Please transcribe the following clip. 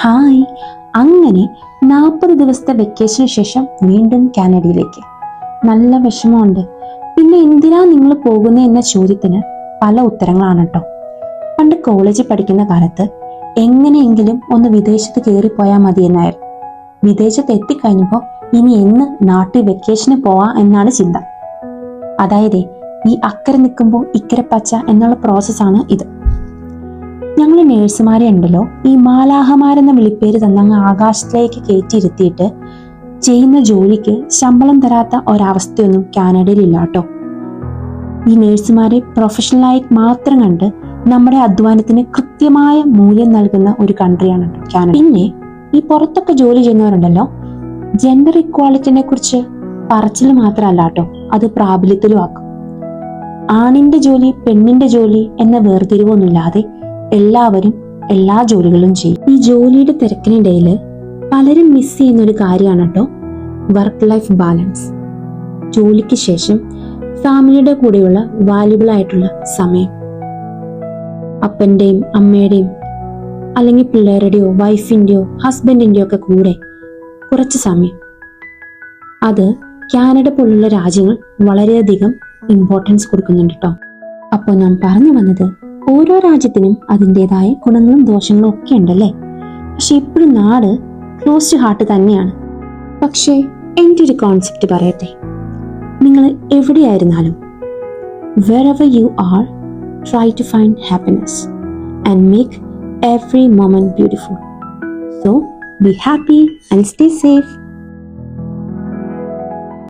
Hi. അങ്ങനെ 40 ദിവസത്തെ വെക്കേഷന് ശേഷം വീണ്ടും കാനഡയിലേക്ക്. നല്ല വിഷമമുണ്ട്. പിന്നെ എന്തിനാ നിങ്ങൾ പോകുന്നത് എന്ന ചോദ്യത്തിന് പല ഉത്തരങ്ങളാണ് കേട്ടോ. പണ്ട് കോളേജിൽ പഠിക്കുന്ന കാലത്ത് എങ്ങനെയെങ്കിലും ഒന്ന് വിദേശത്ത് കയറിപ്പോയാൽ മതി എന്നായിരുന്നു. വിദേശത്ത് എത്തിക്കഴിഞ്ഞപ്പോൾ ഇനി എന്ന് നാട്ടിൽ വെക്കേഷന് പോവാ എന്നാണ് ചിന്ത. അതായത് ഈ അക്കരെ നിൽക്കുമ്പോൾ ഇക്കരെ പച്ച എന്നുള്ള പ്രോസസ്സാണ് ഇത്. ഞങ്ങൾ നേഴ്സുമാരെ ഉണ്ടല്ലോ, ഈ മാലാഹമാരെന്ന വിളിപ്പേര് തന്നങ്ങ് ആകാശത്തിലേക്ക് കയറ്റിയിരുത്തിയിട്ട് ചെയ്യുന്ന ജോലിക്ക് ശമ്പളം തരാത്ത ഒരവസ്ഥയൊന്നും കാനഡയിൽ ഇല്ല കേട്ടോ. ഈ നേഴ്സുമാരെ പ്രൊഫഷണലായി മാത്രം കണ്ട് നമ്മുടെ അധ്വാനത്തിന് കൃത്യമായ മൂല്യം നൽകുന്ന ഒരു കൺട്രിയാണ് കാനഡ. പിന്നെ ഈ പുറത്തൊക്കെ ജോലി ചെയ്യുന്നവരുണ്ടല്ലോ, ജെൻഡർ ഇക്വാളിറ്റിനെ കുറിച്ച് പറച്ചിൽ മാത്രമല്ല കേട്ടോ, അത് പ്രാബല്യത്തിലും ആക്കും. ആണിന്റെ ജോലി പെണ്ണിന്റെ ജോലി എന്ന വേർതിരിവൊന്നുമില്ലാതെ എല്ലാവരും എല്ലാ ജോലികളും ചെയ്യും. ഈ ജോലിയുടെ തിരക്കിനിടയിൽ പലരും മിസ് ചെയ്യുന്ന ഒരു കാര്യമാണ് കേട്ടോ വർക്ക് ലൈഫ് ബാലൻസ്. ജോലിക്ക് ശേഷം ഫാമിലിയുടെ കൂടെയുള്ള വാല്യുബിൾ ആയിട്ടുള്ള സമയം, അപ്പന്റെയും അമ്മയുടെയും അല്ലെങ്കിൽ പിള്ളേരുടെയോ വൈഫിന്റെയോ ഹസ്ബൻഡിന്റെയോ ഒക്കെ കൂടെ കുറച്ച് സമയം, അത് കാനഡ പോലുള്ള രാജ്യങ്ങൾ വളരെയധികം ഇമ്പോർട്ടൻസ് കൊടുക്കുന്നുണ്ട് കേട്ടോ. അപ്പോൾ ഞാൻ പറഞ്ഞു വന്നത്, ഓരോ രാജ്യത്തിനും അതിൻ്റെതായ ഗുണങ്ങളും ദോഷങ്ങളും ഒക്കെ ഉണ്ടല്ലേ. പക്ഷെ ഇപ്പോഴും നാട് ക്ലോസ്ഡ് ഹാർട്ട് തന്നെയാണ്. പക്ഷേ എൻ്റെ ഒരു കോൺസെപ്റ്റ് പറയട്ടെ, നിങ്ങൾ എവിടെയായിരുന്നാലും wherever you are, try to find happiness and make every moment beautiful. So be happy and stay safe.